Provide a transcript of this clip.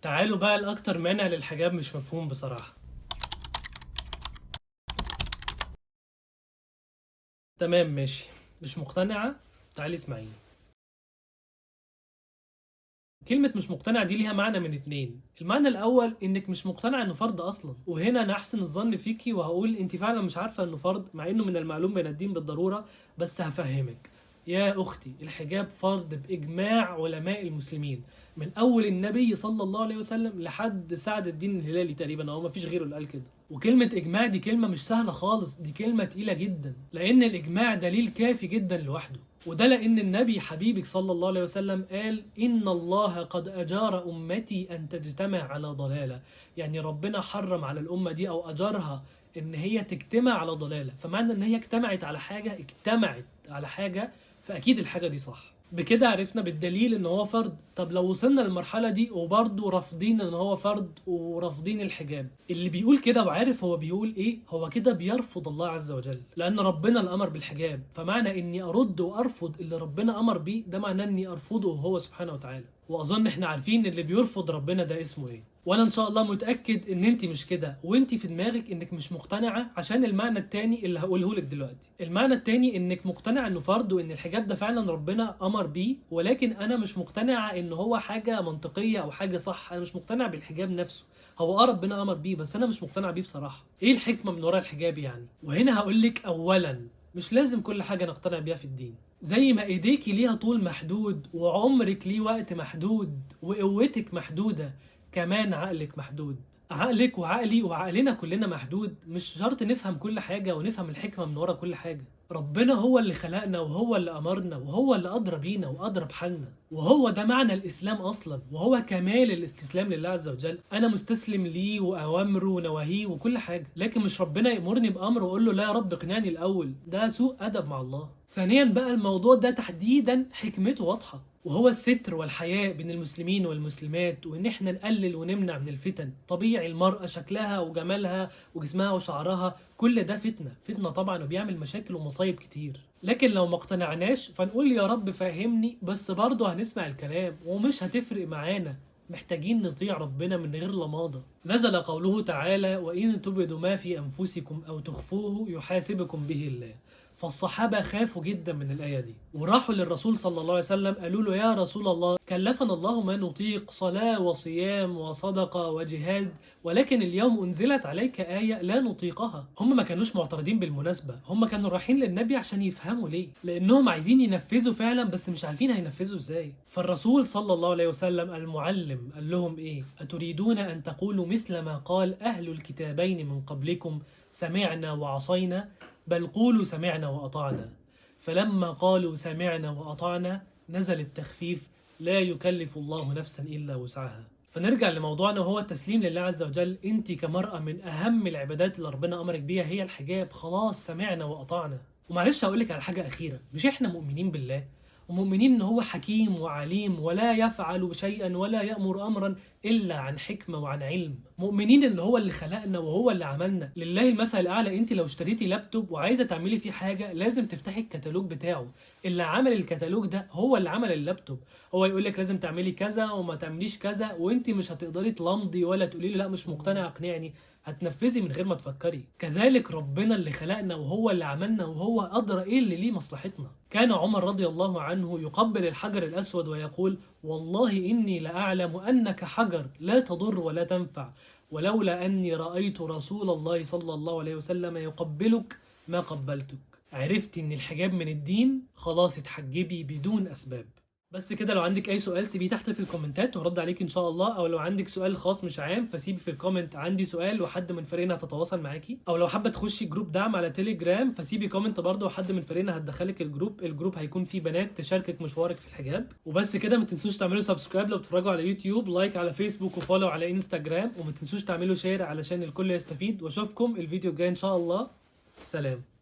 تعالوا بقى لأكتر مانع للحجاب مش مفهوم بصراحة. تمام ماشي، مش مقتنعة؟ تعالي اسمعيني. كلمة مش مقتنع دي ليها معنى من اتنين. المعنى الأول إنك مش مقتنع إنه فرض أصلا، وهنا أنا أحسن الظن فيكي وهقول أنت فعلا مش عارفة إنه فرض مع إنه من المعلوم بين الدين بالضرورة. بس هفهمك يا أختي، الحجاب فرض بإجماع علماء المسلمين، من أول النبي صلى الله عليه وسلم لحد سعد الدين الهلالي تقريبا، أو مفيش غيره اللي قال كده. وكلمة إجماع دي كلمة مش سهلة خالص، دي كلمة تقيلة جدا، لأن الإجماع دليل كافي جدا لوحده. وده لأن النبي حبيبك صلى الله عليه وسلم قال إن الله قد أجار أمتي أن تجتمع على ضلالة. يعني ربنا حرم على الأمة دي أو أجرها إن هي تجتمع على ضلالة، فمعنى إن هي اجتمعت على حاجة فأكيد الحاجة دي صح. بكده عرفنا بالدليل ان هو فرض. طب لو وصلنا للمرحلة دي وبرضه رافضين ان هو فرض ورافضين الحجاب، اللي بيقول كده وعارف هو بيقول ايه، هو كده بيرفض الله عز وجل، لان ربنا اللي امر بالحجاب. فمعنى اني ارد وارفض اللي ربنا امر بيه، ده معناه اني ارفضه هو سبحانه وتعالى. واظن احنا عارفين اللي بيرفض ربنا ده اسمه ايه. وانا ان شاء الله متاكد ان انت مش كده، وانت في دماغك انك مش مقتنعه عشان المعنى التاني اللي هقوله لك دلوقتي. المعنى التاني انك مقتنعه انه فرض وان الحجاب ده فعلا ربنا امر بيه، ولكن انا مش مقتنعه ان هو حاجه منطقيه او حاجه صح. انا مش مقتنع بالحجاب نفسه. هو ربنا امر بيه بس انا مش مقتنع بيه بصراحه. ايه الحكمه من وراء الحجاب يعني؟ وهنا هقول لك اولا، مش لازم كل حاجه نقتنع بيها في الدين. زي ما ايديكي ليها طول محدود وعمرك ليه وقت محدود وقوتك محدوده، كمان عقلك محدود. عقلك وعقلي وعقلنا كلنا محدود. مش شرط نفهم كل حاجة ونفهم الحكمة من ورا كل حاجة. ربنا هو اللي خلقنا وهو اللي أمرنا وهو اللي أدرى بينا وأدرى بحالنا، وهو ده معنى الإسلام أصلا، وهو كمال الاستسلام لله عز وجل. أنا مستسلم ليه وأوامره ونواهيه وكل حاجة، لكن مش ربنا يأمرني بأمر وأقول له لا يا رب اقنعني الأول. ده سوء أدب مع الله. ثانيا بقى، الموضوع ده تحديدا حكمته واضحة، وهو الستر والحياء بين المسلمين والمسلمات، وان احنا نقلل ونمنع من الفتن. طبيعي المرأة شكلها وجمالها وجسمها وشعرها كل ده فتنة طبعا، وبيعمل مشاكل ومصايب كتير. لكن لو ما اقتنعناش فنقول يا رب فهمني، بس برضه هنسمع الكلام ومش هتفرق معانا. محتاجين نطيع ربنا من غير لماضة. نزل قوله تعالى وإن تبدوا ما في أنفسكم أو تخفوه يحاسبكم به الله. فالصحابة خافوا جدا من الآية دي، وراحوا للرسول صلى الله عليه وسلم قالوا له يا رسول الله، كلفنا الله ما نطيق، صلاة وصيام وصدقة وجهاد، ولكن اليوم أنزلت عليك آية لا نطيقها. هم ما كانوش معترضين بالمناسبة، هم كانوا رايحين للنبي عشان يفهموا ليه، لأنهم عايزين ينفذوا فعلا بس مش عارفين هينفذوا ازاي. فالرسول صلى الله عليه وسلم المعلم قال لهم ايه؟ أتريدون أن تقولوا مثل ما قال أهل الكتابين من قبلكم سمعنا وعصينا، بل قولوا سمعنا وأطعنا. فلما قالوا سمعنا وأطعنا نزل التخفيف لا يكلف الله نفسا إلا وسعها. فنرجع لموضوعنا وهو التسليم لله عز وجل. انت كمرأة من أهم العبادات اللي ربنا أمرك بيها هي الحجاب. خلاص سمعنا وأطعنا. ومعلش هقولك على حاجة أخيرة، مش احنا مؤمنين بالله ومؤمنين ان هو حكيم وعليم ولا يفعل شيئا ولا يأمر امرا الا عن حكمة وعن علم؟ مؤمنين ان هو اللي خلقنا وهو اللي عملنا. لله المثل الاعلى. انت لو اشتريتي لابتوب وعايزة تعملي فيه حاجة لازم تفتحي الكتالوج بتاعه. اللي عمل الكتالوج ده هو اللي عمل اللابتوب. هو يقول لك لازم تعملي كذا وما تعمليش كذا، وانت مش هتقدري تلمضي ولا تقولي له لا مش مقتنع اقنعني، هتنفذي من غير ما تفكري. كذلك ربنا اللي خلقنا وهو اللي عملنا وهو أدرى إيه اللي ليه مصلحتنا. كان عمر رضي الله عنه يقبل الحجر الأسود ويقول والله إني لأعلم أنك حجر لا تضر ولا تنفع، ولولا أني رأيت رسول الله صلى الله عليه وسلم يقبلك ما قبلتك. عرفتي إن الحجاب من الدين؟ خلاص اتحجبي بدون أسباب. بس كده. لو عندك اي سؤال سيبيه تحت في الكومنتات وهرد عليك ان شاء الله، او لو عندك سؤال خاص مش عام فسيبي في الكومنت عندي سؤال وحد من فريقنا هتتواصل معاكي، او لو حابه تخشي جروب دعم على تيليجرام فسيبي كومنت برضه وحد من فريقنا هتدخلك الجروب هيكون فيه بنات تشاركك مشوارك في الحجاب. وبس كده. ما تنسوش تعملوا سبسكرايب لو بتتفرجوا على يوتيوب، لايك على فيسبوك وفولو على انستجرام، وما تنسوش تعملوا شير علشان الكل يستفيد. واشوفكم الفيديو الجاي ان شاء الله. سلام.